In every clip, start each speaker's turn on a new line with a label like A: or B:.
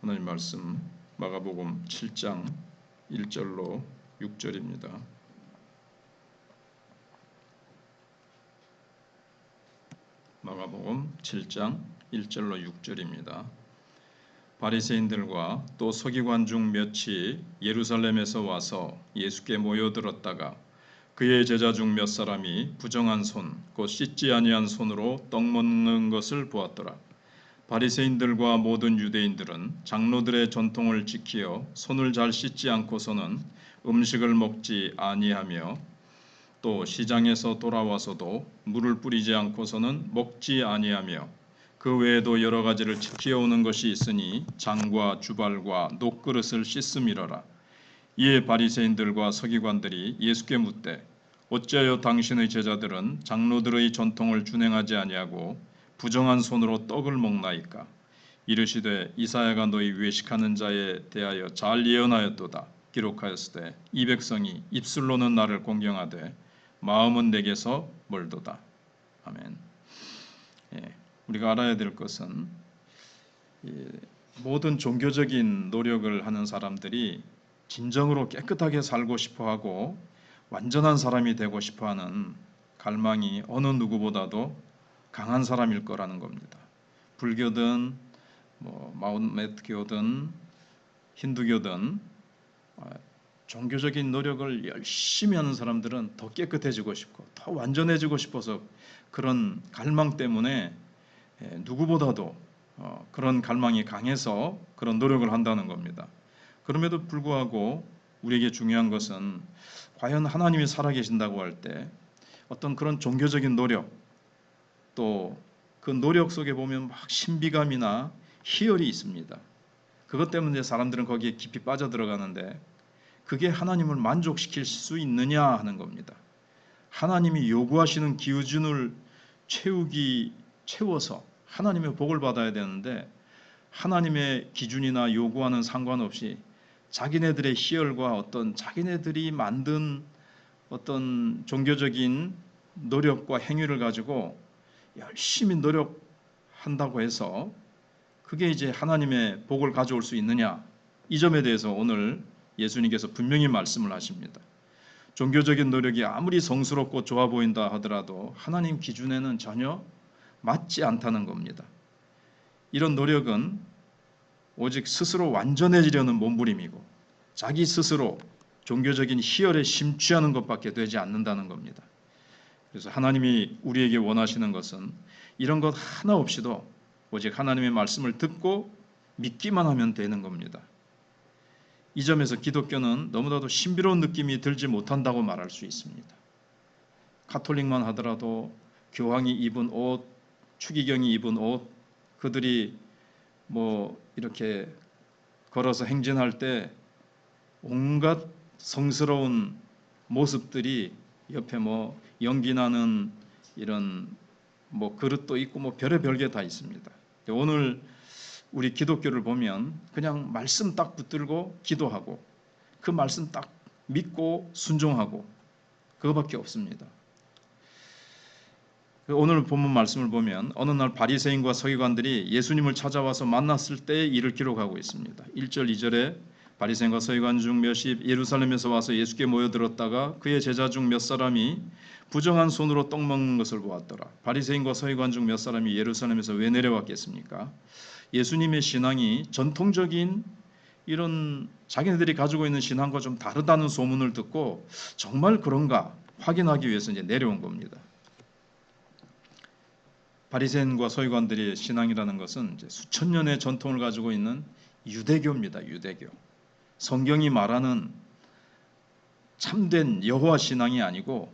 A: 하나님 말씀 마가복음 7장 1절로 6절입니다. 마가복음 7장 1절로 6절입니다. 바리새인들과 또 서기관 중 몇이 예루살렘에서 와서 예수께 모여들었다가 그의 제자 중 몇 사람이 부정한 손, 곧 씻지 아니한 손으로 떡 먹는 것을 보았더라. 바리새인들과 모든 유대인들은 장로들의 전통을 지키어 손을 잘 씻지 않고서는 음식을 먹지 아니하며 또 시장에서 돌아와서도 물을 뿌리지 않고서는 먹지 아니하며 그 외에도 여러 가지를 지켜오는 것이 있으니 장과 주발과 녹그릇을 씻음이러라. 이에 바리새인들과 서기관들이 예수께 묻되 어찌하여 당신의 제자들은 장로들의 전통을 준행하지 아니하고 부정한 손으로 떡을 먹나이까? 이르시되 이사야가 너희 외식하는 자에 대하여 잘 예언하였도다. 기록하였으되 이 백성이 입술로는 나를 공경하되 마음은 내게서 멀도다. 아멘. 우리가 알아야 될 것은 모든 종교적인 노력을 하는 사람들이 진정으로 깨끗하게 살고 싶어하고 완전한 사람이 되고 싶어하는 갈망이 어느 누구보다도 강한 사람일 거라는 겁니다. 불교든 마호메트교든 힌두교든 종교적인 노력을 열심히 하는 사람들은 더 깨끗해지고 싶고 더 완전해지고 싶어서 그런 갈망 때문에 누구보다도 그런 갈망이 강해서 그런 노력을 한다는 겁니다. 그럼에도 불구하고 우리에게 중요한 것은 과연 하나님이 살아계신다고 할 때 어떤 그런 종교적인 노력 또 그 노력 속에 보면 막 신비감이나 희열이 있습니다. 그것 때문에 사람들은 거기에 깊이 빠져들어가는데 그게 하나님을 만족시킬 수 있느냐 하는 겁니다. 하나님이 요구하시는 기준을 채워서 하나님의 복을 받아야 되는데 하나님의 기준이나 요구와는 상관없이 자기네들의 희열과 어떤 자기네들이 만든 어떤 종교적인 노력과 행위를 가지고 열심히 노력한다고 해서 그게 이제 하나님의 복을 가져올 수 있느냐, 이 점에 대해서 오늘 예수님께서 분명히 말씀을 하십니다. 종교적인 노력이 아무리 성스럽고 좋아 보인다 하더라도 하나님 기준에는 전혀 맞지 않다는 겁니다. 이런 노력은 오직 스스로 완전해지려는 몸부림이고 자기 스스로 종교적인 희열에 심취하는 것밖에 되지 않는다는 겁니다. 그래서 하나님이 우리에게 원하시는 것은 이런 것 하나 없이도 오직 하나님의 말씀을 듣고 믿기만 하면 되는 겁니다. 이 점에서 기독교는 너무나도 신비로운 느낌이 들지 못한다고 말할 수 있습니다. 가톨릭만 하더라도 교황이 입은 옷, 추기경이 입은 옷, 그들이 이렇게 걸어서 행진할 때 온갖 성스러운 모습들이 옆에 연기 나는 이런 그릇도 있고 별의별 게 다 있습니다. 오늘 우리 기독교를 보면 그냥 말씀 딱 붙들고 기도하고 그 말씀 딱 믿고 순종하고 그거밖에 없습니다. 오늘 본문 말씀을 보면 어느 날 바리새인과 서기관들이 예수님을 찾아와서 만났을 때의 일을 기록하고 있습니다. 1절 2절에 바리새인과 서기관 중 몇이 예루살렘에서 와서 예수께 모여들었다가 그의 제자 중 몇 사람이 부정한 손으로 떡 먹는 것을 보았더라. 바리새인과 서기관 중 몇 사람이 예루살렘에서 왜 내려왔겠습니까? 예수님의 신앙이 전통적인 이런 자기네들이 가지고 있는 신앙과 좀 다르다는 소문을 듣고 정말 그런가 확인하기 위해서 이제 내려온 겁니다. 바리새인과 서기관들의 신앙이라는 것은 이제 수천 년의 전통을 가지고 있는 유대교입니다. 유대교. 성경이 말하는 참된 여호와 신앙이 아니고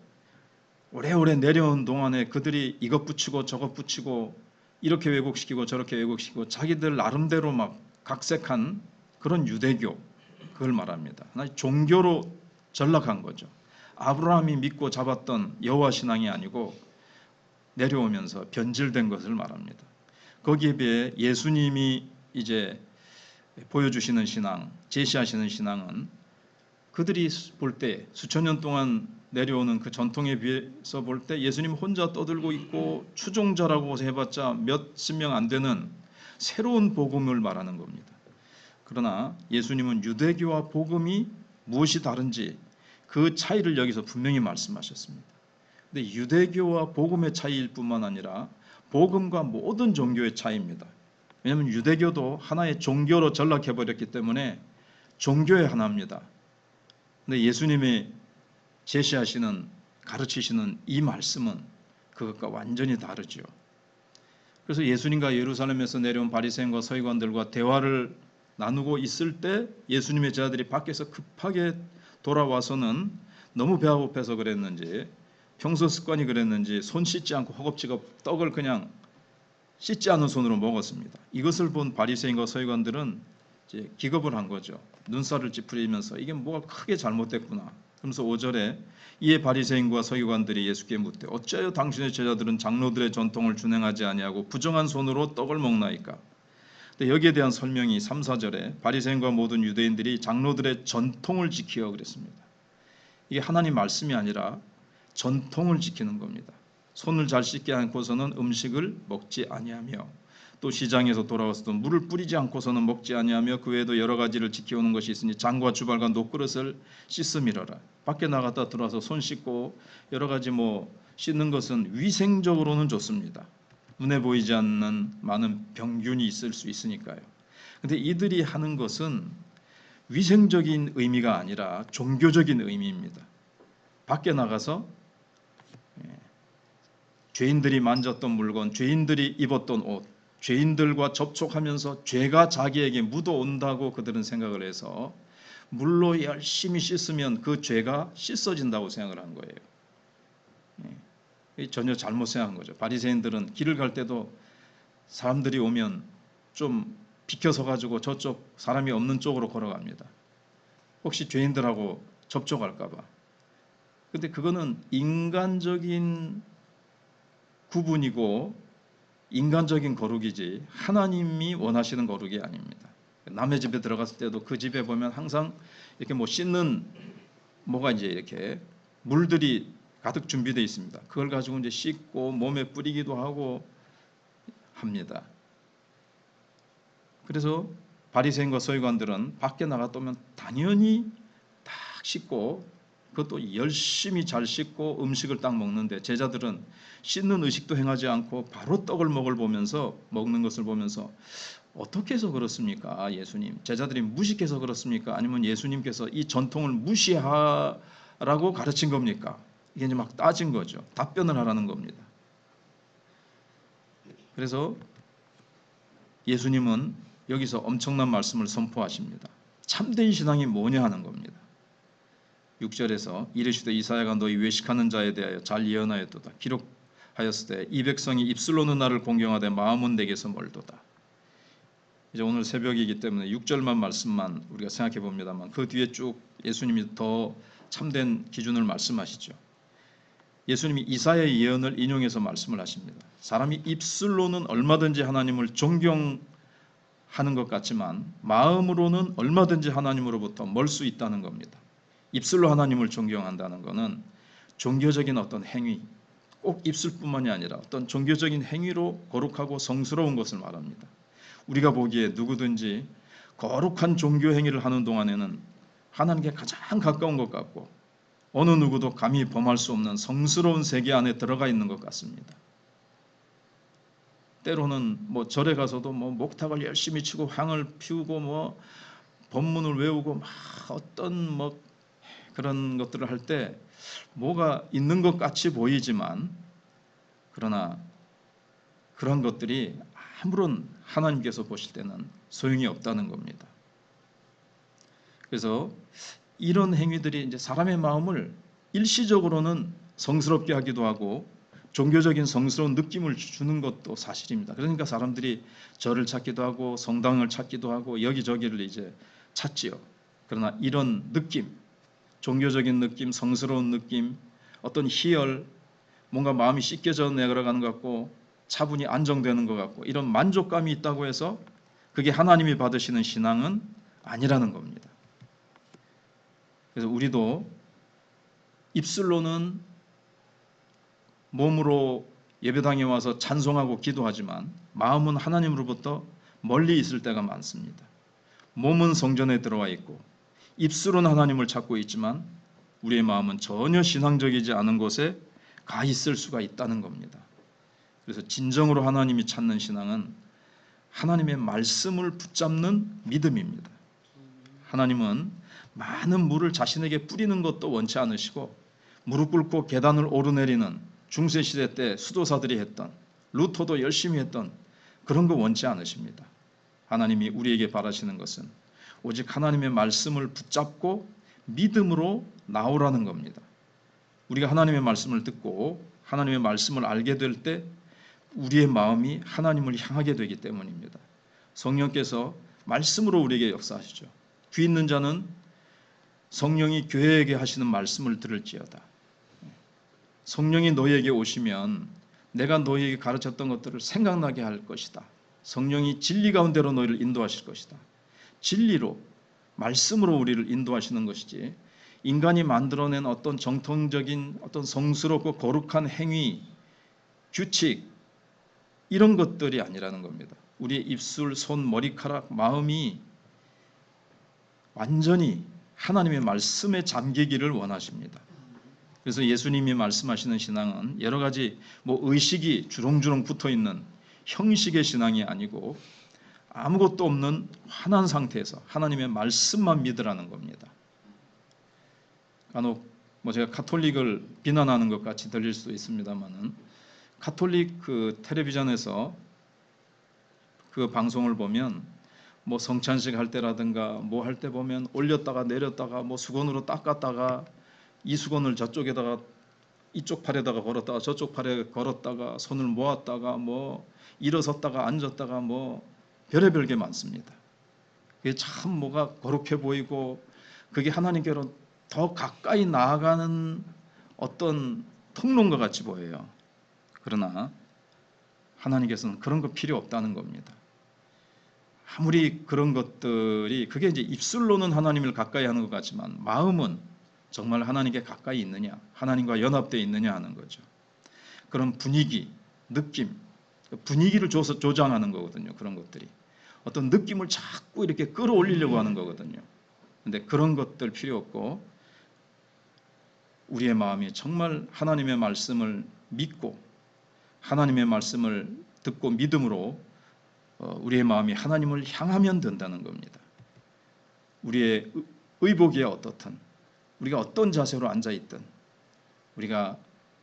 A: 오래오래 내려온 동안에 그들이 이것 붙이고 저것 붙이고 이렇게 왜곡시키고 저렇게 왜곡시키고 자기들 나름대로 막 각색한 그런 유대교, 그걸 말합니다. 하나의 종교로 전락한 거죠. 아브라함이 믿고 잡았던 여호와 신앙이 아니고 내려오면서 변질된 것을 말합니다. 거기에 비해 예수님이 이제 보여주시는 신앙, 제시하시는 신앙은 그들이 볼 때 수천 년 동안 내려오는 그 전통에 비해서 볼 때 예수님 혼자 떠들고 있고 추종자라고 해봤자 몇십 명 안 되는 새로운 복음을 말하는 겁니다. 그러나 예수님은 유대교와 복음이 무엇이 다른지 그 차이를 여기서 분명히 말씀하셨습니다. 근데 유대교와 복음의 차이일 뿐만 아니라 복음과 모든 종교의 차이입니다. 왜냐하면 유대교도 하나의 종교로 전락해버렸기 때문에 종교의 하나입니다. 근데 예수님이 제시하시는 가르치시는 이 말씀은 그것과 완전히 다르죠. 그래서 예수님과 예루살렘에서 내려온 바리새인과 서기관들과 대화를 나누고 있을 때 예수님의 제자들이 밖에서 급하게 돌아와서는 너무 배가 고파서 그랬는지 평소 습관이 그랬는지 손 씻지 않고 허겁지겁 떡을 그냥 씻지 않은 손으로 먹었습니다. 이것을 본 바리새인과 서기관들은 이제 기겁을 한 거죠. 눈살을 찌푸리면서 이게 뭐가 크게 잘못됐구나. 그러면서 5절에 이에 바리새인과 서기관들이 예수께 묻되 어찌하여 당신의 제자들은 장로들의 전통을 준행하지 아니하고 부정한 손으로 떡을 먹나이까. 근데 여기에 대한 설명이 3, 4절에 바리새인과 모든 유대인들이 장로들의 전통을 지키어 그랬습니다. 이게 하나님 말씀이 아니라 전통을 지키는 겁니다. 손을 잘 씻지 않고서는 음식을 먹지 아니하며 또 시장에서 돌아와서도 물을 뿌리지 않고서는 먹지 아니하며 그 외에도 여러 가지를 지켜오는 것이 있으니 장과 주발과 녹그릇을 씻음이러라. 밖에 나갔다 들어와서 손 씻고 여러 가지 씻는 것은 위생적으로는 좋습니다. 눈에 보이지 않는 많은 병균이 있을 수 있으니까요. 근데 이들이 하는 것은 위생적인 의미가 아니라 종교적인 의미입니다. 밖에 나가서 죄인들이 만졌던 물건, 죄인들이 입었던 옷, 죄인들과 접촉하면서 죄가 자기에게 묻어온다고 그들은 생각을 해서 물로 열심히 씻으면 그 죄가 씻어진다고 생각을 한 거예요. 전혀 잘못 생각한 거죠. 바리새인들은 길을 갈 때도 사람들이 오면 좀 비켜서 가지고 저쪽 사람이 없는 쪽으로 걸어갑니다. 혹시 죄인들하고 접촉할까 봐. 근데 그거는 인간적인 구분이고 인간적인 거룩이지 하나님이 원하시는 거룩이 아닙니다. 남의 집에 들어갔을 때도 그 집에 보면 항상 이렇게 씻는 뭐가 이제 이렇게 물들이 가득 준비되어 있습니다. 그걸 가지고 이제 씻고 몸에 뿌리기도 하고 합니다. 그래서 바리새인과 서기관들은 밖에 나갔다 오면 당연히 딱 씻고 그것도 열심히 잘 씻고 음식을 딱 먹는데 제자들은 씻는 의식도 행하지 않고 바로 떡을 먹는 것을 보면서 어떻게 해서 그렇습니까? 예수님. 제자들이 무식해서 그렇습니까? 아니면 예수님께서 이 전통을 무시하라고 가르친 겁니까? 이게 이제 막 따진 거죠. 답변을 하라는 겁니다. 그래서 예수님은 여기서 엄청난 말씀을 선포하십니다. 참된 신앙이 뭐냐 하는 겁니다. 6절에서 이르시되 이사야가 너희 외식하는 자에 대하여 잘 예언하였도다. 기록하였으되 이 백성이 입술로는 나를 공경하되 마음은 내게서 멀도다. 이제 오늘 새벽이기 때문에 6절만 말씀만 우리가 생각해 봅니다만 그 뒤에 쭉 예수님이 더 참된 기준을 말씀하시죠. 예수님이 이사야의 예언을 인용해서 말씀을 하십니다. 사람이 입술로는 얼마든지 하나님을 존경하는 것 같지만 마음으로는 얼마든지 하나님으로부터 멀 수 있다는 겁니다. 입술로 하나님을 존경한다는 것은 종교적인 어떤 행위, 꼭 입술뿐만이 아니라 어떤 종교적인 행위로 거룩하고 성스러운 것을 말합니다. 우리가 보기에 누구든지 거룩한 종교 행위를 하는 동안에는 하나님께 가장 가까운 것 같고 어느 누구도 감히 범할 수 없는 성스러운 세계 안에 들어가 있는 것 같습니다. 때로는 절에 가서도 목탁을 열심히 치고 향을 피우고 법문을 외우고 막 어떤 그런 것들을 할 때 뭐가 있는 것 같이 보이지만 그러나 그런 것들이 아무런 하나님께서 보실 때는 소용이 없다는 겁니다. 그래서 이런 행위들이 이제 사람의 마음을 일시적으로는 성스럽게 하기도 하고 종교적인 성스러운 느낌을 주는 것도 사실입니다. 그러니까 사람들이 절을 찾기도 하고 성당을 찾기도 하고 여기저기를 이제 찾지요. 그러나 이런 느낌, 종교적인 느낌, 성스러운 느낌, 어떤 희열, 뭔가 마음이 씻겨져 내려가는 것 같고 차분히 안정되는 것 같고 이런 만족감이 있다고 해서 그게 하나님이 받으시는 신앙은 아니라는 겁니다. 그래서 우리도 입술로는 몸으로 예배당에 와서 찬송하고 기도하지만 마음은 하나님으로부터 멀리 있을 때가 많습니다. 몸은 성전에 들어와 있고 입술은 하나님을 찾고 있지만 우리의 마음은 전혀 신앙적이지 않은 곳에 가 있을 수가 있다는 겁니다. 그래서 진정으로 하나님이 찾는 신앙은 하나님의 말씀을 붙잡는 믿음입니다. 하나님은 많은 물을 자신에게 뿌리는 것도 원치 않으시고 무릎 꿇고 계단을 오르내리는 중세시대 때 수도사들이 했던, 루터도 열심히 했던 그런 거 원치 않으십니다. 하나님이 우리에게 바라시는 것은 오직 하나님의 말씀을 붙잡고 믿음으로 나오라는 겁니다. 우리가 하나님의 말씀을 듣고 하나님의 말씀을 알게 될 때 우리의 마음이 하나님을 향하게 되기 때문입니다. 성령께서 말씀으로 우리에게 역사하시죠. 귀 있는 자는 성령이 교회에게 하시는 말씀을 들을지어다. 성령이 너희에게 오시면 내가 너희에게 가르쳤던 것들을 생각나게 할 것이다. 성령이 진리 가운데로 너희를 인도하실 것이다. 진리로, 말씀으로 우리를 인도하시는 것이지 인간이 만들어낸 어떤 정통적인 어떤 성스럽고 거룩한 행위, 규칙 이런 것들이 아니라는 겁니다. 우리의 입술, 손, 머리카락, 마음이 완전히 하나님의 말씀에 잠기기를 원하십니다. 그래서 예수님이 말씀하시는 신앙은 여러 가지 의식이 주렁주렁 붙어 있는 형식의 신앙이 아니고 아무것도 없는 환한 상태에서 하나님의 말씀만 믿으라는 겁니다. 간혹 제가 카톨릭을 비난하는 것 같이 들릴 수도 있습니다만은 카톨릭 그 텔레비전에서 그 방송을 보면 성찬식 할 때라든가 할 때 보면 올렸다가 내렸다가 수건으로 닦았다가 이 수건을 저쪽에다가 이쪽 팔에다가 걸었다가 저쪽 팔에 걸었다가 손을 모았다가 일어섰다가 앉았다가 별의별 게 많습니다. 그게 참 뭐가 거룩해 보이고 그게 하나님께로 더 가까이 나아가는 어떤 통로인것 같이 보여요. 그러나 하나님께서는 그런 거 필요 없다는 겁니다. 아무리 그런 것들이 그게 이제 입술로는 하나님을 가까이 하는 것 같지만 마음은 정말 하나님께 가까이 있느냐, 하나님과 연합되어 있느냐 하는 거죠. 그런 분위기, 느낌, 분위기를 조장하는 거거든요. 그런 것들이 어떤 느낌을 자꾸 이렇게 끌어올리려고 하는 거거든요. 근데 그런 것들 필요 없고 우리의 마음이 정말 하나님의 말씀을 믿고 하나님의 말씀을 듣고 믿음으로 우리의 마음이 하나님을 향하면 된다는 겁니다. 우리의 의복이 어떻든 우리가 어떤 자세로 앉아있든 우리가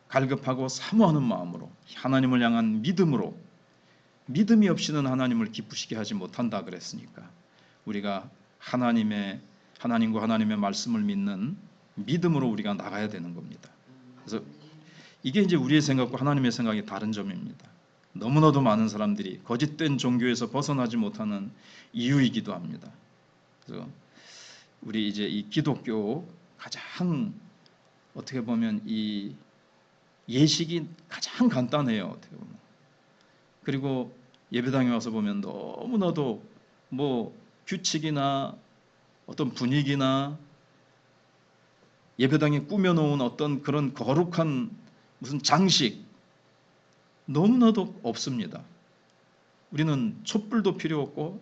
A: 갈급하고 사모하는 마음으로 하나님을 향한 믿음으로 믿음이 없이는 하나님을 기쁘시게 하지 못한다 그랬으니까 우리가 하나님과 하나님의 말씀을 믿는 믿음으로 우리가 나가야 되는 겁니다. 그래서 이게 이제 우리의 생각과 하나님의 생각이 다른 점입니다. 너무나도 많은 사람들이 거짓된 종교에서 벗어나지 못하는 이유이기도 합니다. 그래서 우리 이제 이 기독교 가장 어떻게 보면 이 예식이 가장 간단해요. 어떻게 보면. 그리고 예배당에 와서 보면 너무나도 규칙이나 어떤 분위기나 예배당에 꾸며놓은 어떤 그런 거룩한 무슨 장식 너무나도 없습니다. 우리는 촛불도 필요 없고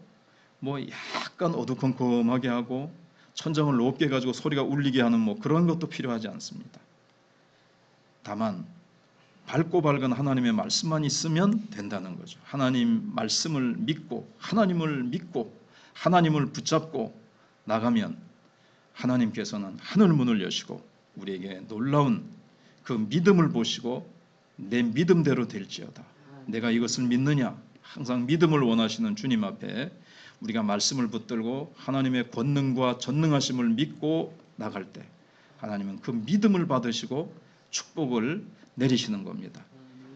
A: 약간 어두컴컴하게 하고 천장을 높게 가지고 소리가 울리게 하는 그런 것도 필요하지 않습니다. 다만 밝고 밝은 하나님의 말씀만 있으면 된다는 거죠. 하나님 말씀을 믿고 하나님을 믿고 하나님을 붙잡고 나가면 하나님께서는 하늘 문을 여시고 우리에게 놀라운 그 믿음을 보시고 내 믿음대로 될지어다. 내가 이것을 믿느냐? 항상 믿음을 원하시는 주님 앞에 우리가 말씀을 붙들고 하나님의 권능과 전능하심을 믿고 나갈 때 하나님은 그 믿음을 받으시고 축복을 내리시는 겁니다.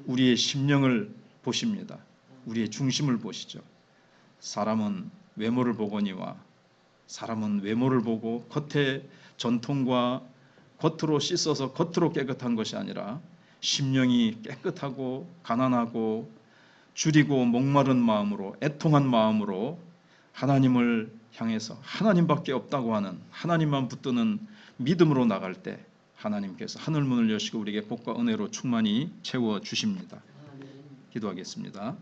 A: 우리의 심령을 보십니다. 우리의 중심을 보시죠. 사람은 외모를 보거니와 사람은 외모를 보고 겉의 전통과 겉으로 씻어서 겉으로 깨끗한 것이 아니라 심령이 깨끗하고 가난하고 줄이고 목마른 마음으로 애통한 마음으로 하나님을 향해서 하나님밖에 없다고 하는 하나님만 붙드는 믿음으로 나갈 때 하나님께서 하늘 문을 여시고 우리에게 복과 은혜로 충만히 채워 주십니다. 기도하겠습니다.